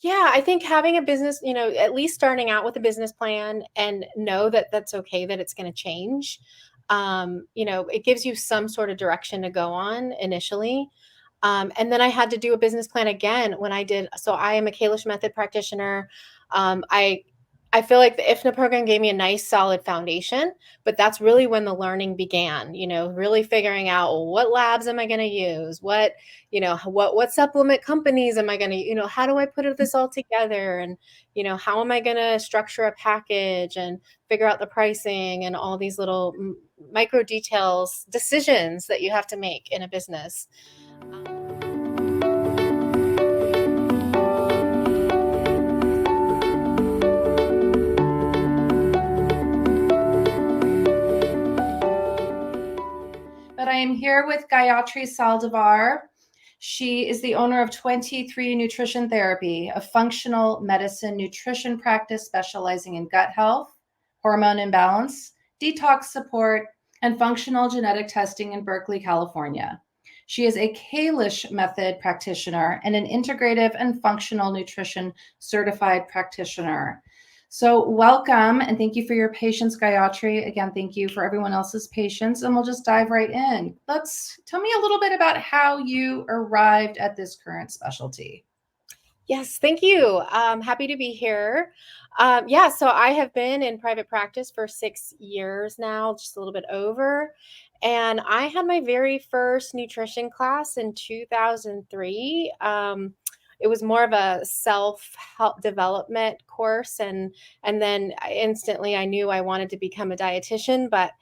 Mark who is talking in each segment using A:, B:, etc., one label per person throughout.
A: Yeah, I think having a business, at least starting out with a business plan and know that that's okay, that it's going to change. It gives you some sort of direction to go on initially. And then I had to do a business plan again when I did. So I am a Kalish Method practitioner. I feel like the IFNA program gave me a nice solid foundation, but that's really when the learning began, really figuring out, well, what labs am I going to use? What supplement companies am I going to, how do I put this all together? And, how am I going to structure a package and figure out the pricing and all these little micro details, decisions that you have to make in a business.
B: But I am here with Gayatri Salvidar. She is the owner of 23 Nutrition Therapy, a functional medicine nutrition practice specializing in gut health, hormone imbalance, detox support, and functional genetic testing in Berkeley, California. She is a Kalish Method practitioner and an integrative and functional nutrition certified practitioner. So welcome and thank you for your patience, Gayatri. Again, thank you for everyone else's patience, and we'll just dive right in. Tell me a little bit about how you arrived at this current specialty.
A: Yes, thank you. Happy to be here. So I have been in private practice for 6 years now, just a little bit over. And I had my very first nutrition class in 2003. It was more of a self-help development course, and then instantly I knew I wanted to become a dietitian, but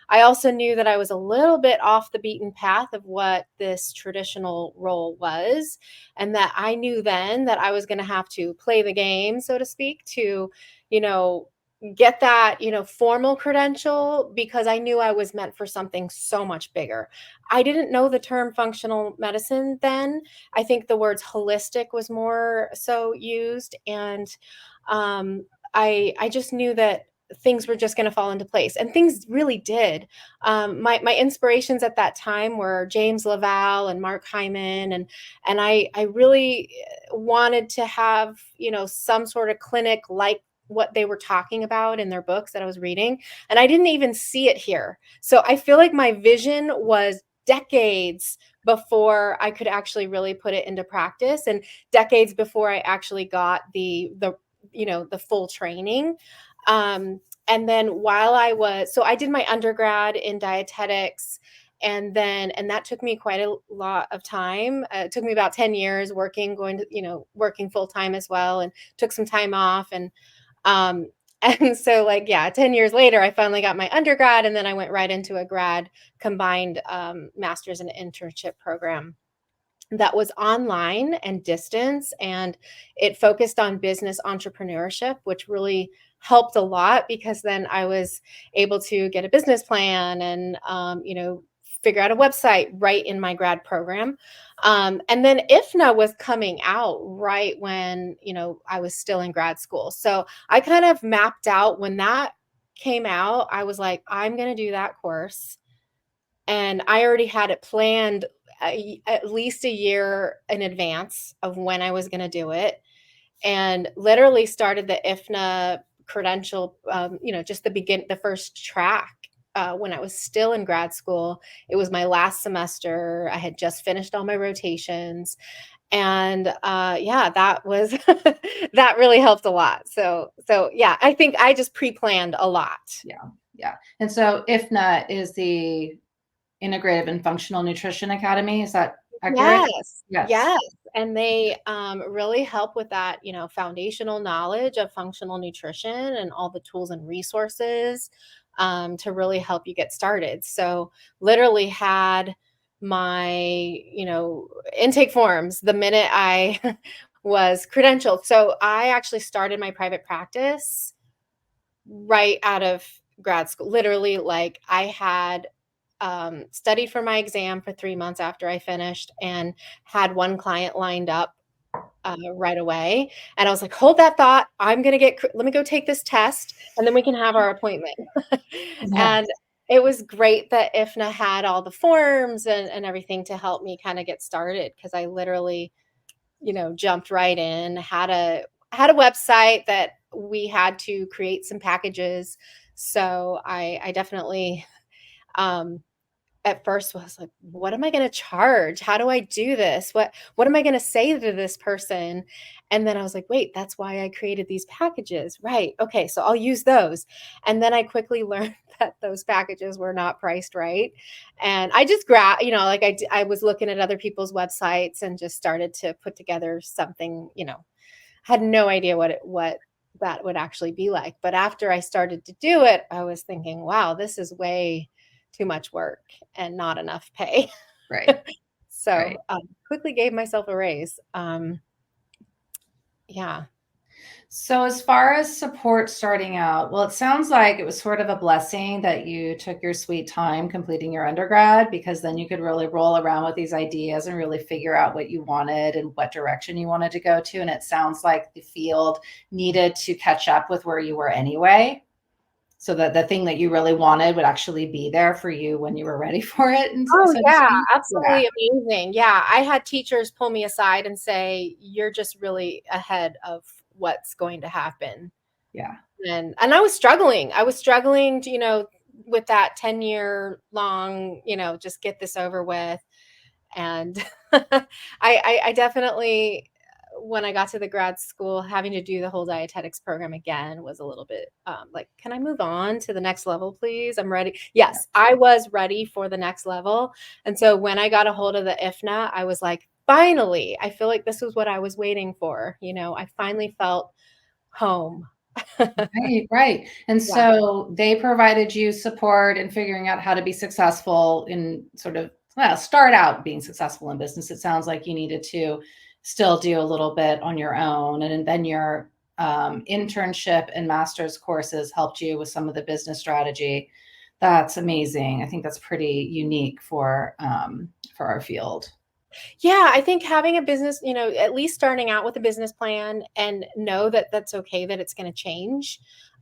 A: I also knew that I was a little bit off the beaten path of what this traditional role was, and that I knew then that I was going to have to play the game, so to speak, to, you know, get that, formal credential, because I knew I was meant for something so much bigger. I didn't know the term functional medicine then. I think the words holistic was more so used, and I just knew that things were just going to fall into place, and things really did. My inspirations at that time were James Laval and Mark Hyman, and I really wanted to have some sort of clinic like what they were talking about in their books that I was reading, and I didn't even see it here. So I feel like my vision was decades before I could actually really put it into practice, and decades before I actually got the full training. And then I did my undergrad in dietetics, and that took me quite a lot of time. It took me about 10 years working full time as well, and took some time off. Um, and so 10 years later, I finally got my undergrad, and then I went right into a grad combined master's and internship program that was online and distance, and it focused on business entrepreneurship, which really helped a lot, because then I was able to get a business plan and figure out a website right in my grad program. And then IFNA was coming out right when I was still in grad school, so I kind of mapped out when that came out. I was like, I'm going to do that course, and I already had it planned at least a year in advance of when I was going to do it, and literally started the IFNA credential, just the first track when I was still in grad school. It was my last semester. I had just finished all my rotations, and that was that really helped a lot. So yeah, I think I just pre-planned a lot.
B: Yeah. And so IFNA is the Integrative and Functional Nutrition Academy. Is that accurate?
A: Yes. And they really help with that, foundational knowledge of functional nutrition and all the tools and resources to really help you get started. So literally had my, intake forms the minute I was credentialed. So I actually started my private practice right out of grad school. Literally, I had studied for my exam for 3 months after I finished, and had one client lined up right away. And I was like, hold that thought. Let me go take this test, and then we can have our appointment.
B: Yeah.
A: And it was great that IFNA had all the forms and everything to help me kind of get started, because I literally jumped right in, had a website that we had to create some packages. So I definitely, um, at first was like, what am I going to charge? How do I do this? What am I going to say to this person? And then I was like, wait, that's why I created these packages. Right. Okay, so I'll use those. And then I quickly learned that those packages were not priced right. And I just like I was looking at other people's websites and just started to put together something, had no idea what that would actually be like. But after I started to do it, I was thinking, wow, this is way too much work and not enough pay.
B: Right.
A: So
B: Right.
A: quickly gave myself a raise. Yeah.
B: So, as far as support starting out, well, it sounds like it was sort of a blessing that you took your sweet time completing your undergrad, because then you could really roll around with these ideas and really figure out what you wanted and what direction you wanted to go to. And it sounds like the field needed to catch up with where you were anyway, so that the thing that you really wanted would actually be there for you when you were ready for it. And
A: Oh,
B: so to
A: yeah,
B: speak. Yeah.
A: absolutely amazing. Yeah, I had teachers pull me aside and say, "You're just really ahead of what's going to happen."
B: Yeah.
A: And I was struggling. I was struggling to, with that 10-year long, just get this over with. And I definitely, when I got to the grad school, having to do the whole dietetics program again was a little bit like, can I move on to the next level, please? I'm ready. Yes, I was ready for the next level. And so when I got a hold of the IFNA, I was like, finally, I feel like this was what I was waiting for. I finally felt home.
B: Right, right. And
A: Yeah.
B: so they provided you support in figuring out how to be successful in sort of, well, start out being successful in business. It sounds like you needed to still do a little bit on your own. And then your internship and master's courses helped you with some of the business strategy. That's amazing. I think that's pretty unique for our field.
A: Yeah, I think having a business, at least starting out with a business plan and know that that's okay, that it's going to change.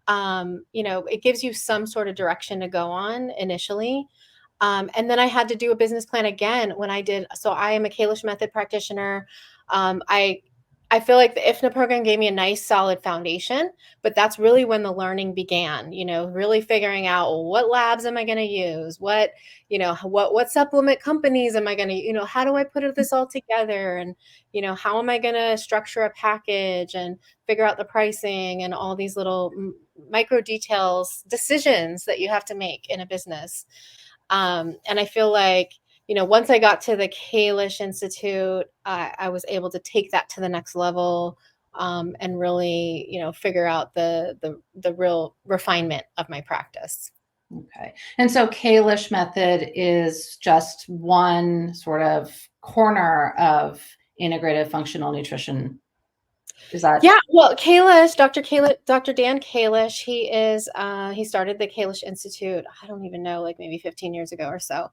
A: It gives you some sort of direction to go on initially. And then I had to do a business plan again when I did. So I am a Kalish Method practitioner. I feel like the IFNA program gave me a nice solid foundation, but that's really when the learning began, really figuring out, well, what labs am I going to use? What supplement companies am I going to, how do I put this all together? And, how am I going to structure a package and figure out the pricing and all these little micro details, decisions that you have to make in a business. And I feel like, once I got to the Kalish Institute, I was able to take that to the next level, and really, figure out the real refinement of my practice.
B: Okay. And so Kalish Method is just one sort of corner of integrative functional nutrition. Is that
A: Yeah, well, Dr. Dan Kalish, he started the Kalish Institute, I don't even know, like maybe 15 years ago or so.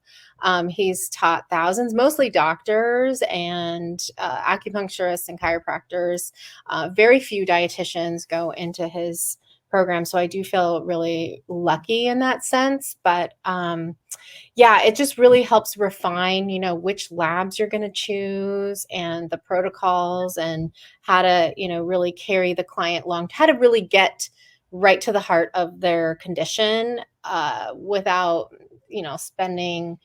A: He's taught thousands, mostly doctors and acupuncturists and chiropractors. Very few dietitians go into his program, so I do feel really lucky in that sense. But yeah, it just really helps refine, which labs you're going to choose and the protocols and how to, really carry the client along, how to really get right to the heart of their condition without, spending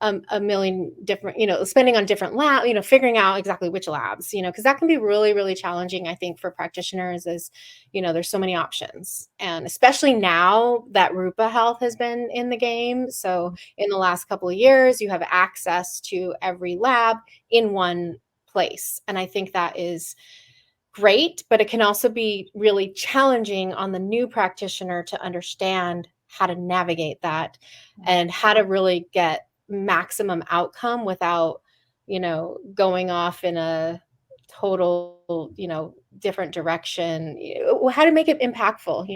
A: a million different, spending on different lab, figuring out exactly which labs, because that can be really, really challenging, I think, for practitioners is, there's so many options. And especially now that Rupa Health has been in the game. So in the last couple of years, you have access to every lab in one place. And I think that is great, but it can also be really challenging on the new practitioner to understand how to navigate that and how to really get maximum outcome without, going off in a total, different direction. How to make it impactful.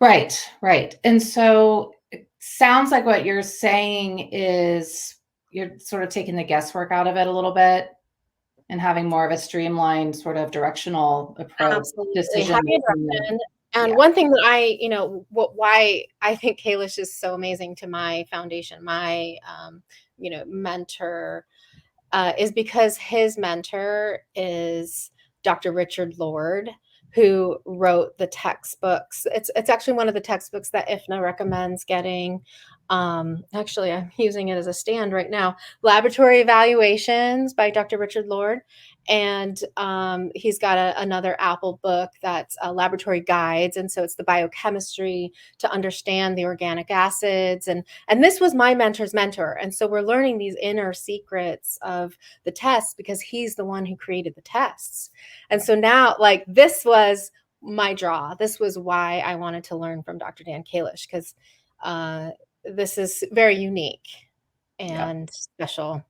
B: right? Right. And so it sounds like what you're saying is you're sort of taking the guesswork out of it a little bit and having more of a streamlined sort of directional approach,
A: Absolutely.
B: decision
A: Having a
B: making.
A: direction. And
B: Yeah.
A: one thing that why I think Kalish is so amazing to my foundation, my, mentor, is because his mentor is Dr. Richard Lord, who wrote the textbooks. It's actually one of the textbooks that IFNA recommends getting. Actually, I'm using it as a stand right now. Laboratory Evaluations by Dr. Richard Lord. And he's got another Apple book that's Laboratory Guides. And so it's the biochemistry to understand the organic acids. And this was my mentor's mentor. And so we're learning these inner secrets of the tests because he's the one who created the tests. And so now, like, this was my draw. This was why I wanted to learn from Dr. Dan Kalish, because this is very unique and special.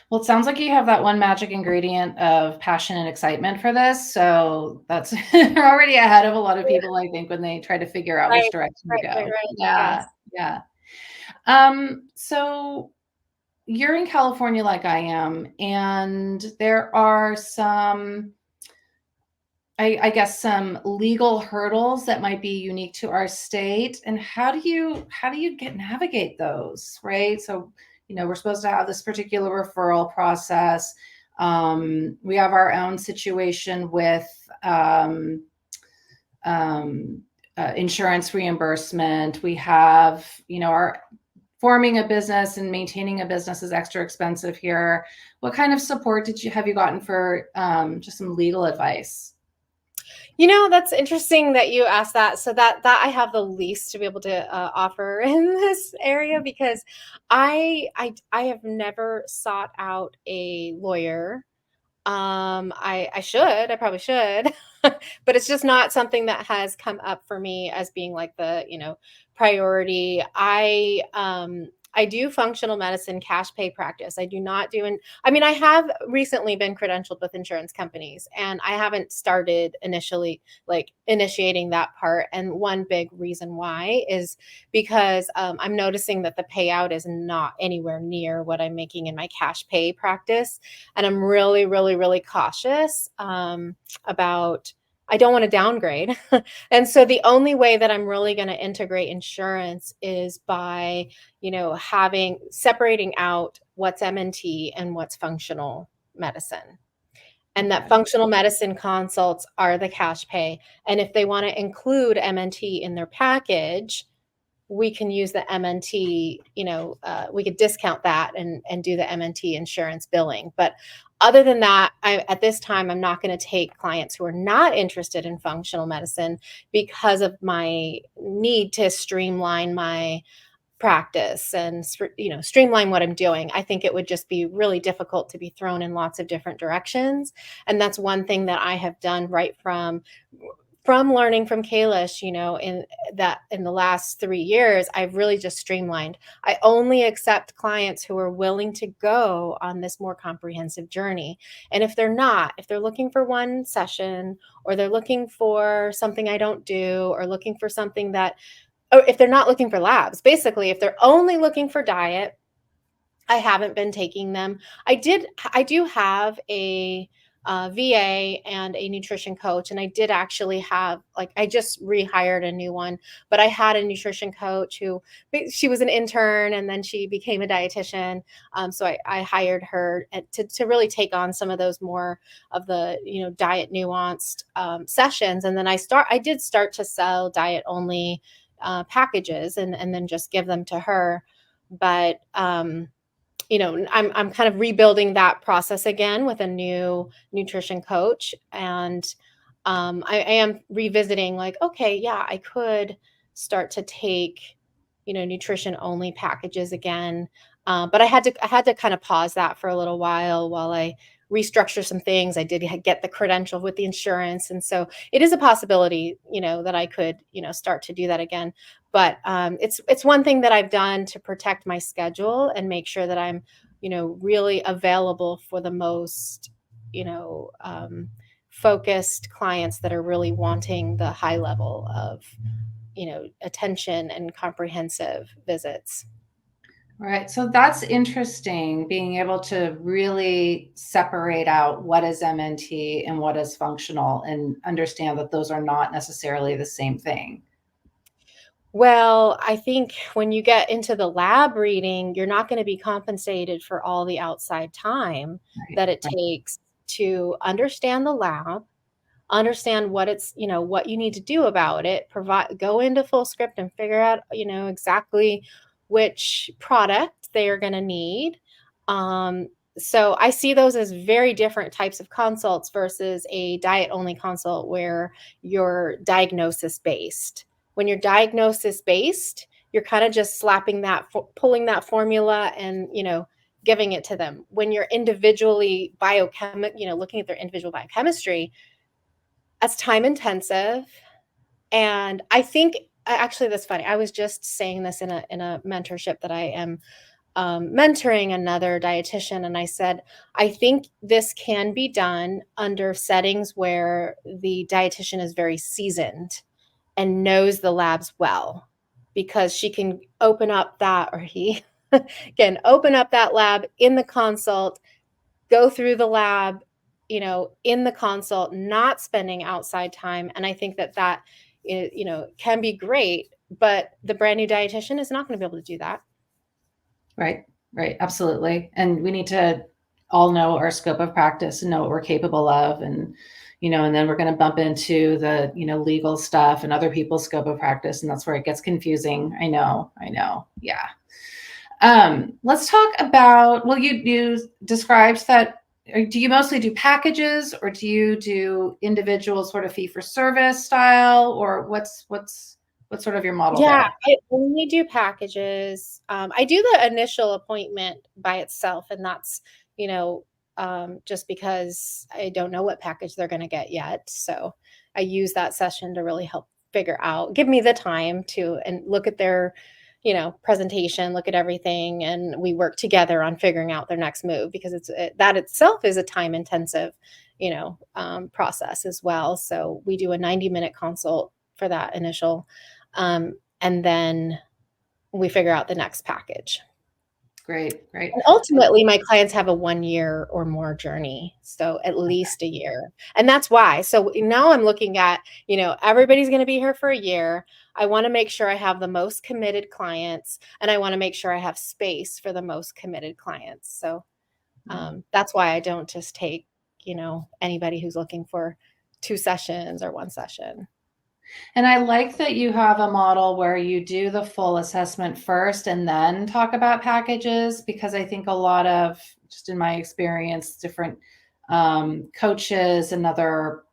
B: Well, it sounds like you have that one magic ingredient of passion and excitement for this. So that's you're already ahead of a lot of people, I think, when they try to figure out which direction to go. Yeah.
A: Yes.
B: Yeah. So you're in California like I am, and there are some, I guess, some legal hurdles that might be unique to our state. And how do you navigate those, right? So, we're supposed to have this particular referral process. We have our own situation with insurance reimbursement. We have, our forming a business and maintaining a business is extra expensive here. What kind of support have you gotten for just some legal advice?
A: That's interesting that you asked that. So that I have the least to be able to offer in this area, because I have never sought out a lawyer. I probably should, but it's just not something that has come up for me as being like the, priority. I do functional medicine cash pay practice. I do not do, I have recently been credentialed with insurance companies, and I haven't started initiating that part. And one big reason why is because I'm noticing that the payout is not anywhere near what I'm making in my cash pay practice. And I'm really, really, really cautious about, I don't want to downgrade. And so the only way that I'm really going to integrate insurance is by, separating out what's MNT and what's functional medicine. And that functional medicine consults are the cash pay. And if they want to include MNT in their package, we can use the MNT, we could discount that and do the MNT insurance billing. But other than that, at this time, I'm not going to take clients who are not interested in functional medicine because of my need to streamline my practice and, streamline what I'm doing. I think it would just be really difficult to be thrown in lots of different directions. And that's one thing that I have done right from learning from Kalish, in the last 3 years, I've really just streamlined. I only accept clients who are willing to go on this more comprehensive journey. And if they're looking for one session, or they're looking for something I don't do, or looking for something or if they're not looking for labs, basically, if they're only looking for diet, I haven't been taking them. I do have a VA and a nutrition coach, and I did actually have, I just rehired a new one, but I had a nutrition coach she was an intern, and then she became a dietitian. So I hired her to really take on some of those more of the, diet nuanced sessions. And then I did start to sell diet only packages, and then just give them to her. But I'm kind of rebuilding that process again with a new nutrition coach. And I am revisiting, okay, yeah, I could start to take, nutrition only packages again. But I had to kind of pause that for a little while I restructure some things. I did get the credential with the insurance. And so it is a possibility, that I could, start to do that again. But it's one thing that I've done to protect my schedule and make sure that I'm, really available for the most, focused clients that are really wanting the high level of, attention and comprehensive visits.
B: Right. So that's interesting, being able to really separate out what is MNT and what is functional, and understand that those are not necessarily the same thing.
A: Well, I think when you get into the lab reading, you're not going to be compensated for all the outside time
B: Right,
A: that it
B: right,
A: takes to understand the lab, understand what it's, what you need to do about it, go into full script and figure out, exactly which product they are going to need. Um, so I see those as very different types of consults versus a diet only consult where you're diagnosis based. When you're diagnosis based, you're kind of just slapping that, pulling that formula and, giving it to them. When you're individually looking at their individual biochemistry, that's time intensive. And I think actually that's funny. I was just saying this in a mentorship that I am mentoring another dietitian, and I said I think this can be done under settings where the dietitian is very seasoned and knows the labs well, because she can open up that, or he can open up that lab in the consult, go through the lab, in the consult, not spending outside time. And I think that can be great, but the brand new dietitian is not going to be able to do that.
B: right, right. Absolutely. And we need to all know our scope of practice and know what we're capable of. And then we're going to bump into the, legal stuff and other people's scope of practice. And that's where it gets confusing. I know. Yeah. Let's talk about, well, you described that. Do you mostly do packages, or do you do individual sort of fee for service style, or what's sort of your model
A: Yeah,
B: there?
A: I only do packages. I do the initial appointment by itself, and that's, just because I don't know what package they're going to get yet. So I use that session to really help give me the time to and look at their, presentation, look at everything, and we work together on figuring out their next move, because that itself is a time intensive, process as well. So we do a 90-minute consult for that initial, and then we figure out the next package.
B: Great, great.
A: And ultimately, my clients have a 1 year or more journey, so at least a year. And that's why. So now I'm looking at, everybody's going to be here for a year. I want to make sure I have the most committed clients, and I want to make sure I have space for the most committed clients. So that's why I don't just take, anybody who's looking for 2 sessions or 1 session.
B: And I like that you have a model where you do the full assessment first and then talk about packages, because I think a lot of, just in my experience, different coaches and other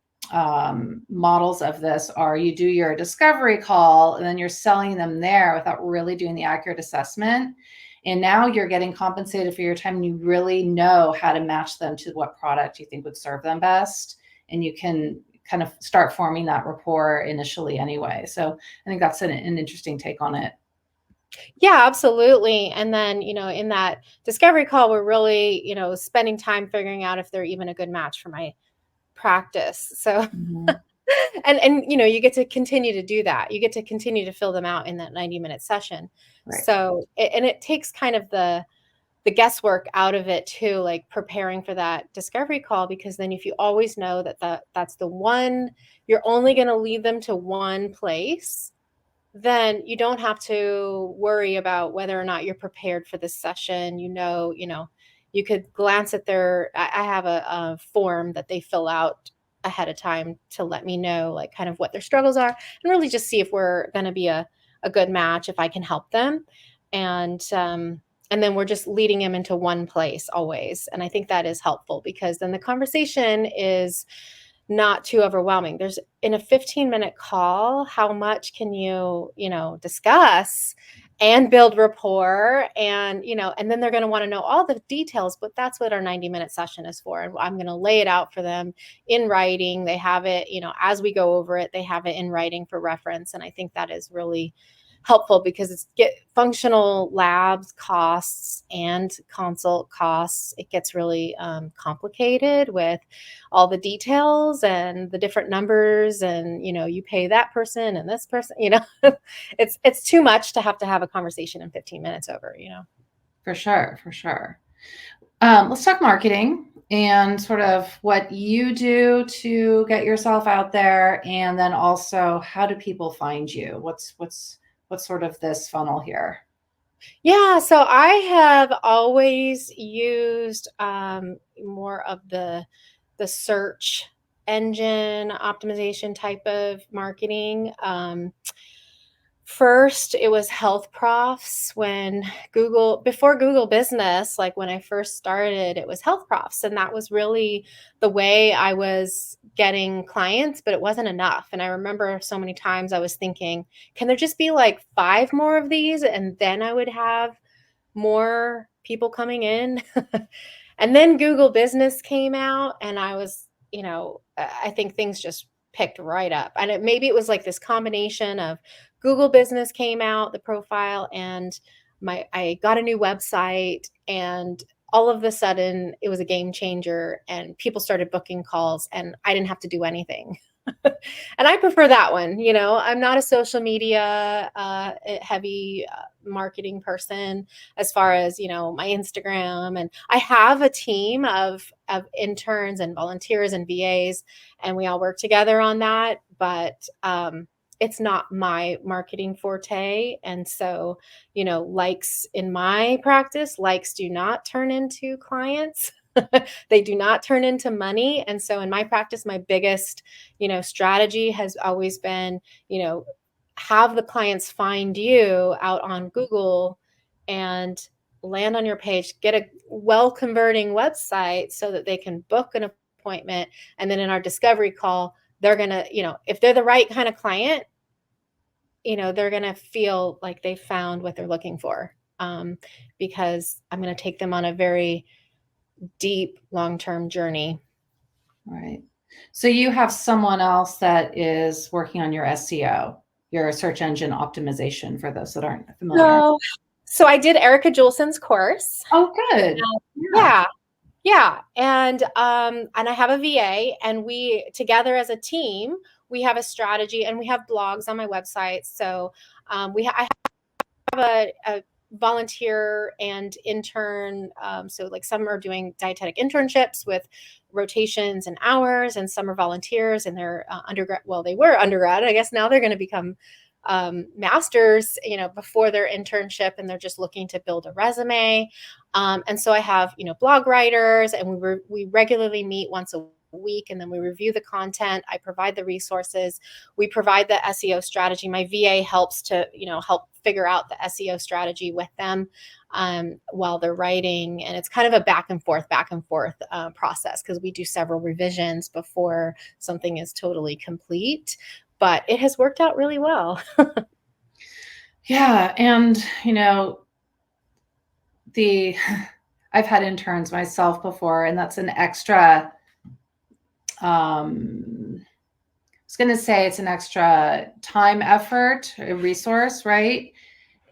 B: models of this are, you do your discovery call and then you're selling them there without really doing the accurate assessment. And now you're getting compensated for your time, and you really know how to match them to what product you think would serve them best. And you can kind of start forming that rapport initially anyway. So I think that's an interesting take on it.
A: Yeah, absolutely. And then, in that discovery call, we're really, spending time figuring out if they're even a good match for my practice. So,
B: Mhm.
A: and you get to continue to do that. You get to continue to fill them out in that 90-minute session.
B: Right.
A: So, and it takes kind of the guesswork out of it too, like preparing for that discovery call, because then if you always know that's the one, you're only going to lead them to one place, then you don't have to worry about whether or not you're prepared for this session. You could glance at I have a form that they fill out ahead of time to let me know, like, kind of what their struggles are, and really just see if we're going to be a good match, if I can help them. And then we're just leading them into one place always. And I think that is helpful, because then the conversation is not too overwhelming. There's In a 15-minute call, how much can discuss and build rapport, and then they're going to want to know all the details, but that's what our 90-minute session is for. And I'm going to lay it out for them in writing. They have it, as we go over it, they have it in writing for reference. And I think that is really helpful, because it's functional labs costs and consult costs. It gets really complicated with all the details and the different numbers, and you pay that person and this person. It's too much to have a conversation in 15 minutes over.
B: For sure, for sure. Let's talk marketing and sort of what you do to get yourself out there, and then also how do people find you? what's sort of this funnel here?
A: Yeah, so I have always used more of the search engine optimization type of marketing. First, it was health profs when before Google Business, like when I first started, it was health profs. And that was really the way I was getting clients, but it wasn't enough. And I remember so many times I was thinking, can there just be like 5 more of these? And then I would have more people coming in. And then Google Business came out, and I was, I think things just picked right up. And maybe it was like this combination of Google Business came out, the profile, and I got a new website, and all of a sudden it was a game changer, and people started booking calls, and I didn't have to do anything. And I prefer that one. I'm not a social media heavy marketing person as far as, my Instagram. And I have a team of interns and volunteers and VAs, and we all work together on that. But it's not my marketing forte. And so, likes in my practice, likes do not turn into clients. They do not turn into money. And so in my practice, my biggest, strategy has always been, have the clients find you out on Google and land on your page, get a well converting website so that they can book an appointment. And then in our discovery call, they're going to, if they're the right kind of client, they're going to feel like they found what they're looking for, because I'm going to take them on a very deep, long-term journey.
B: Right. So you have someone else that is working on your SEO, your search engine optimization, for those that aren't familiar.
A: So I did Erica Juleson's course.
B: Oh, good.
A: Yeah. Yeah. And I have a VA, and we together as a team, we have a strategy, and we have blogs on my website. So I have a volunteer and intern. So like some are doing dietetic internships with rotations and hours, and some are volunteers, and they're undergrad. Well, they were undergrad. I guess now they're going to become masters, before their internship, and they're just looking to build a resume. And so I have, blog writers, and we regularly meet once a week, and then we review the content. I provide the resources. We provide the SEO strategy. My VA helps to, help figure out the SEO strategy with them while they're writing. And it's kind of a back and forth process, because we do several revisions before something is totally complete. But it has worked out really well.
B: Yeah. And, I've had interns myself before, and that's an extra, I was going to say it's an extra time, effort, a resource, right?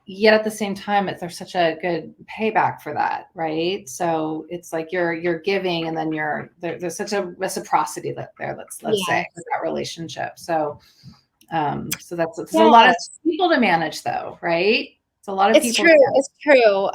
B: Yet at the same time, there's such a good payback for that, right? So it's like you're giving, and then there's such a reciprocity there. Let's say, with that relationship. So that's a lot of people to manage, though, right? It's a lot of people.
A: It's true.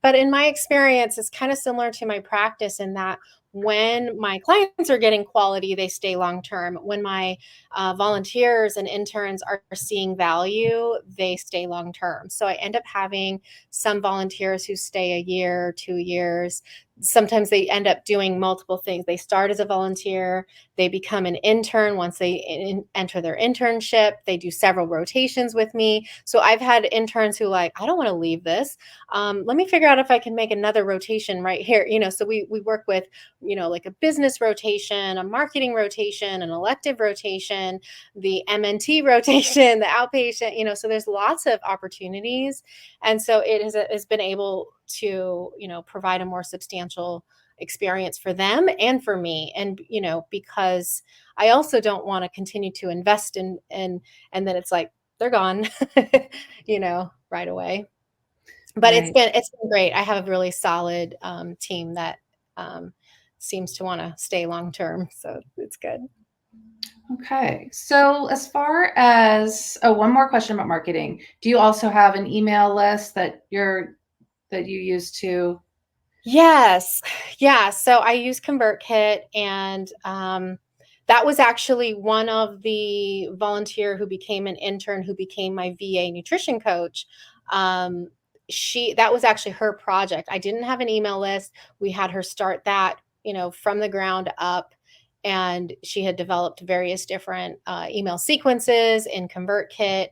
A: But in my experience, it's kind of similar to my practice in that when my clients are getting quality, they stay long term. When my volunteers and interns are seeing value, they stay long term. So I end up having some volunteers who stay a year, 2 years. Sometimes they end up doing multiple things. They start as a volunteer, they become an intern once they enter their internship. They do several rotations with me. So I've had interns who I don't want to leave this. Let me figure out if I can make another rotation right here. So we work with, like a business rotation, a marketing rotation, an elective rotation, the MNT rotation, the outpatient, so there's lots of opportunities. And so it has been able to, provide a more substantial experience for them and for me. And, because I also don't want to continue to invest in, and then it's like, they're gone, right away. But
B: Right.
A: it's been great. I have a really solid team that seems to want to stay long term. So it's good.
B: Okay. So as far as, one more question about marketing. Do you also have an email list that you use to?
A: Yes. Yeah. So I use ConvertKit, and That was actually one of the volunteer who became an intern, who became my VA nutrition coach. That was actually her project. I didn't have an email list. We had her start that, from the ground up. And she had developed various different email sequences in ConvertKit.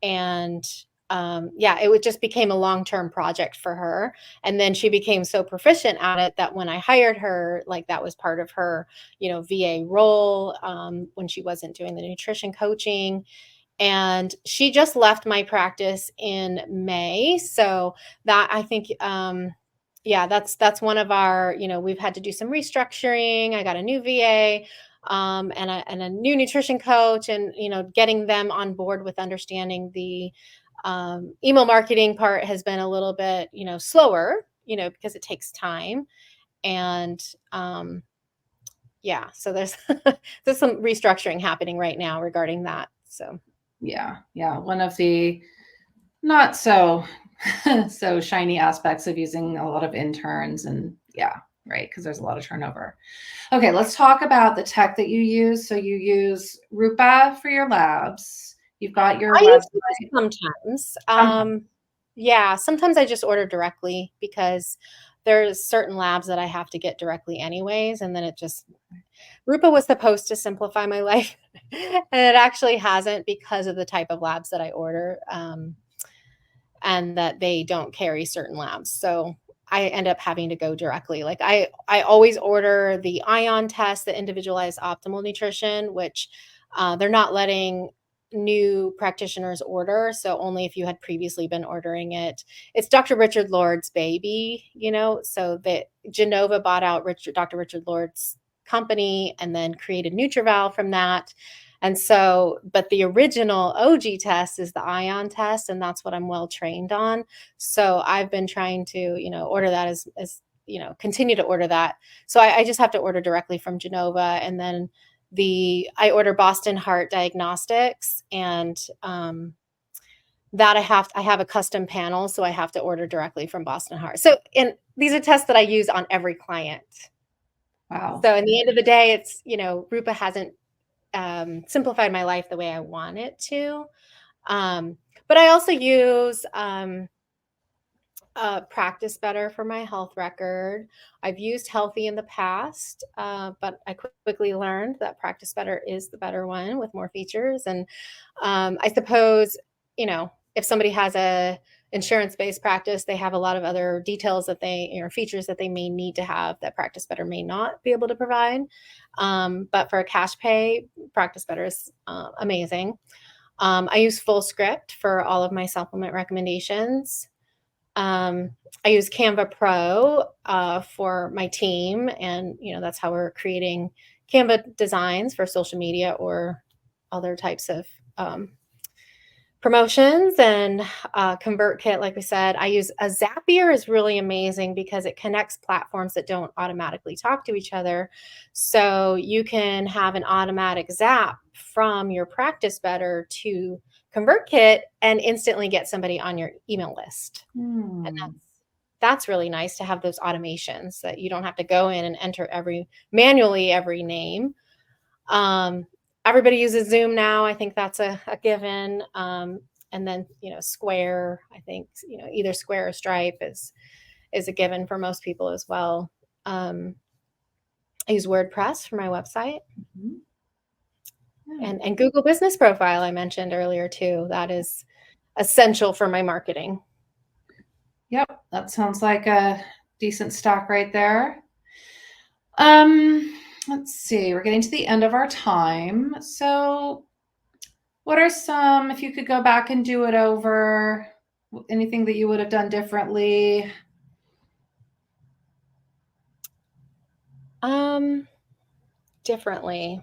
A: And it just became a long-term project for her. And then she became so proficient at it that when I hired her, like that was part of her, VA role when she wasn't doing the nutrition coaching. And she just left my practice in May. So that, I think, that's one of our, we've had to do some restructuring. I got a new VA and a new nutrition coach, and, getting them on board with understanding the email marketing part has been a little bit, slower, because it takes time. And so there's there's some restructuring happening right now regarding that. So
B: yeah, one of the not so so shiny aspects of using a lot of interns, and right, because there's a lot of turnover. Okay, let's talk about the tech that you use. So you use Rupa for your labs. You've got your
A: I use it
B: website.
A: sometimes. Sometimes I just order directly because there's certain labs that I have to get directly anyways, and then Rupa was supposed to simplify my life, and it actually hasn't, because of the type of labs that I order, and that they don't carry certain labs. So I end up having to go directly. Like I always order the ION test, the individualized optimal nutrition, which they're not letting new practitioners order. So only if you had previously been ordering it. It's Dr. Richard Lord's baby, so that Genova bought out Dr. Richard Lord's company and then created NutriVal from that. And so, but the original OG test is the ION test, and that's what I'm well trained on. So I've been trying to, order that as continue to order that. So I just have to order directly from Genova, and then I order Boston Heart Diagnostics, and that I have a custom panel, so I have to order directly from Boston Heart. So, and these are tests that I use on every client.
B: Wow.
A: So in the end of the day, it's, Rupa hasn't simplified my life the way I want it to. But I also use Practice Better for my health record. I've used Healthy in the past, but I quickly learned that Practice Better is the better one with more features. And I suppose, if somebody has a insurance-based practice, they have a lot of other details that features that they may need to have that Practice Better may not be able to provide. But for a cash pay, Practice Better is amazing. I use FullScript for all of my supplement recommendations. I use Canva Pro for my team, and that's how we're creating Canva designs for social media or other types of promotions. And ConvertKit, like we said, I use a Zapier is really amazing because it connects platforms that don't automatically talk to each other. So you can have an automatic zap from your Practice Better to ConvertKit and instantly get somebody on your email list. And that's really nice to have those automations that you don't have to go in and enter manually every name. Everybody uses Zoom now. I think that's a given. And then, Square, I think, either Square or Stripe is a given for most people as well. I use WordPress for my website. Mm-hmm. And Google Business Profile, I mentioned earlier too. That is essential for my marketing.
B: Yep, that sounds like a decent stock right there. Let's see, we're getting to the end of our time. So what are some, if you could go back and do it over, anything that you would have done differently?
A: Differently.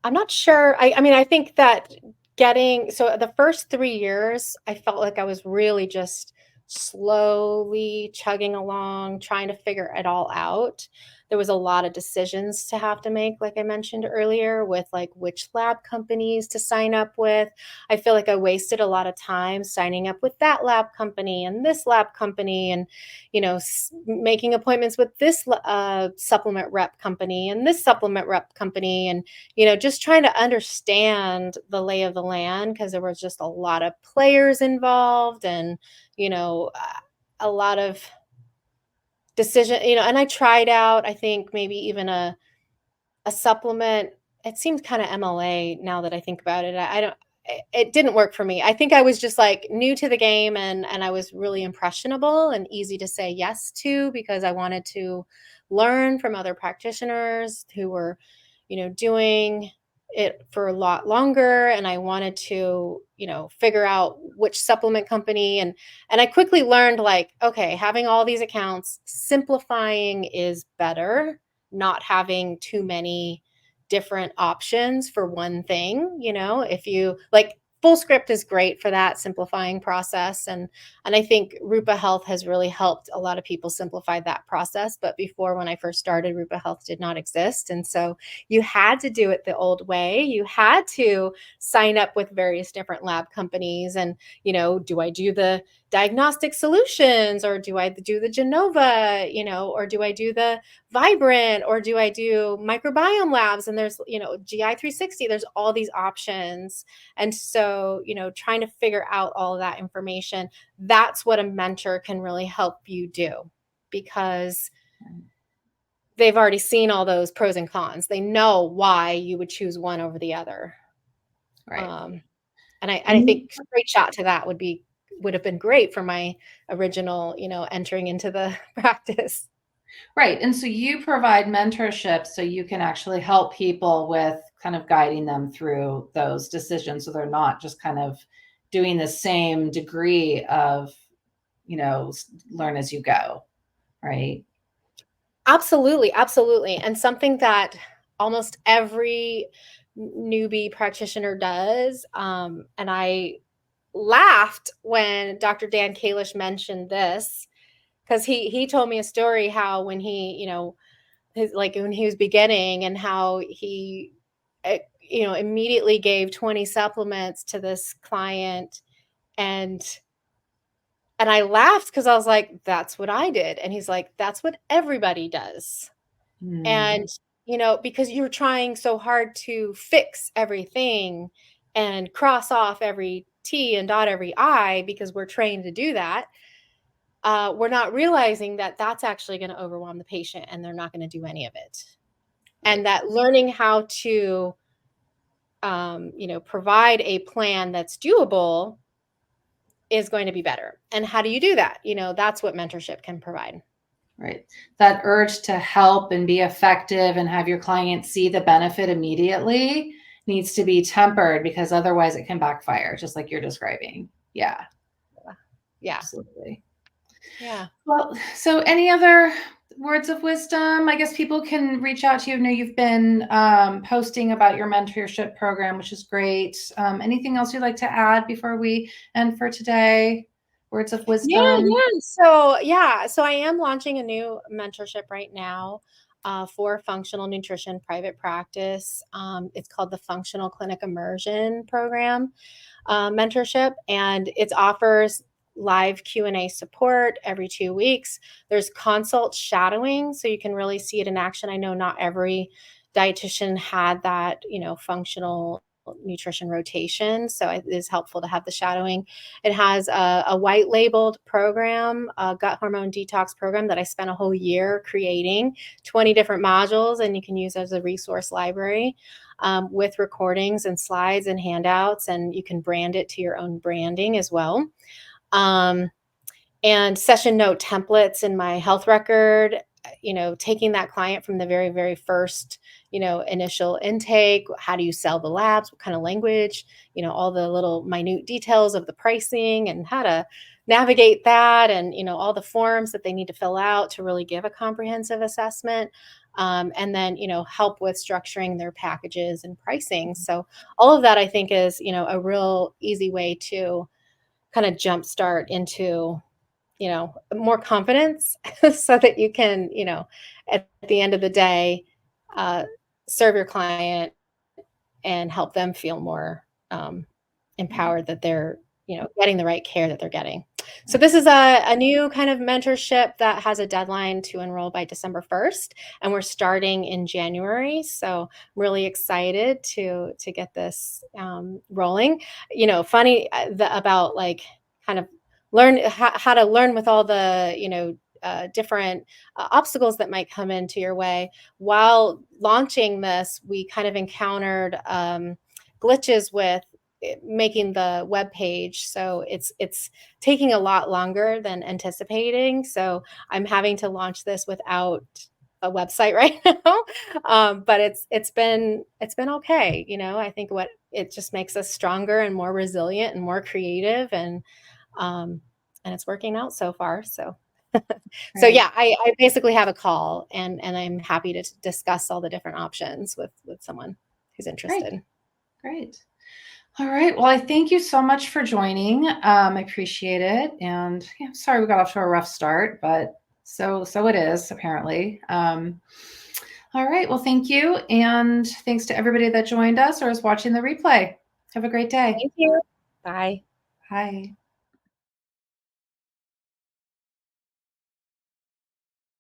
A: I'm not sure. I think that so the first 3 years, I felt like I was really just slowly chugging along, trying to figure it all out. there was a lot of decisions to have to make, like I mentioned earlier, with like which lab companies to sign up with. I feel like I wasted a lot of time signing up with that lab company and this lab company, and making appointments with this supplement rep company and this supplement rep company, and just trying to understand the lay of the land, because there was just a lot of players involved, and a lot of decision, and I tried out, I think maybe even a supplement. It seems kind of MLA now that I think about it. I don't, it didn't work for me. I think I was just like new to the game, and I was really impressionable and easy to say yes to, because I wanted to learn from other practitioners who were, doing it for a lot longer, and I wanted to, figure out which supplement company, and I quickly learned, like, okay, having all these accounts, simplifying is better, not having too many different options for one thing. If you like, full script is great for that simplifying process, and I think Rupa Health has really helped a lot of people simplify that process. But before, when I first started, Rupa Health did not exist, and so you had to do it the old way. You had to sign up with various different lab companies, and do I do the diagnostic solutions, or do I do the Genova, or do I do the Vibrant, or do I do microbiome labs? And there's, GI 360, there's all these options. And so, trying to figure out all of that information, that's what a mentor can really help you do, because they've already seen all those pros and cons. They know why you would choose one over the other.
B: Right.
A: And I think straight shot to that would have been great for my original, entering into the practice.
B: Right. And so you provide mentorship so you can actually help people with kind of guiding them through those decisions, so they're not just kind of doing the same degree of, learn as you go. Right.
A: Absolutely. Absolutely. And something that almost every newbie practitioner does. And I laughed when Dr. Dan Kalish mentioned this, because he told me a story how when he, when he was beginning, and how he, immediately gave 20 supplements to this client, and I laughed, because I was like, that's what I did. And he's like, that's what everybody does. And, because you're trying so hard to fix everything and cross off every T and dot every I, because we're trained to do that, we're not realizing that that's actually going to overwhelm the patient, and they're not going to do any of it. Right. And that learning how to, provide a plan that's doable is going to be better. And how do you do that? That's what mentorship can provide.
B: Right. That urge to help and be effective and have your client see the benefit immediately needs to be tempered, because otherwise it can backfire, just like you're describing. Yeah.
A: Yeah.
B: Absolutely.
A: Yeah.
B: Well, so any other words of wisdom? I guess people can reach out to you. I know you've been posting about your mentorship program, which is great. Anything else you'd like to add before we end for today? Words of wisdom?
A: So I am launching a new mentorship right now for functional nutrition private practice. It's called the Functional Clinic Immersion Program mentorship, and it offers live Q&A support every 2 weeks. There's consult shadowing, so you can really see it in action. I know not every dietitian had that, functional nutrition rotation, so it is helpful to have the shadowing. It has a white labeled program, a gut hormone detox program that I spent a whole year creating, 20 different modules, and you can use as a resource library with recordings and slides and handouts, and you can brand it to your own branding as well. And session note templates in my health record, taking that client from the very, very first, initial intake. How do you sell the labs? What kind of language? All the little minute details of the pricing and how to navigate that, and, all the forms that they need to fill out to really give a comprehensive assessment. And then, help with structuring their packages and pricing. So all of that, I think, is, a real easy way to kind of jumpstart into, more confidence so that you can, at the end of the day, uh, serve your client and help them feel more empowered that they're, getting the right care that they're getting. So this is a new kind of mentorship that has a deadline to enroll by December 1st, and we're starting in January. So I'm really excited to get this rolling. Funny about like kind of learn how to learn with all the different obstacles that might come into your way. While launching this, we kind of encountered glitches with making the web page, so it's taking a lot longer than anticipating. So I'm having to launch this without a website right now, but it's been okay. I think what it just makes us stronger and more resilient and more creative, and it's working out so far. So so
B: Right.
A: yeah, I basically have a call, and I'm happy to discuss all the different options with someone who's
B: Great.
A: interested.
B: Great. All right. Well, I thank you so much for joining. I appreciate it. And yeah, I'm sorry we got off to a rough start, but so it is apparently. All right. Well, thank you. And thanks to everybody that joined us or is watching the replay. Have a great day.
A: Thank you. Bye.
B: Bye.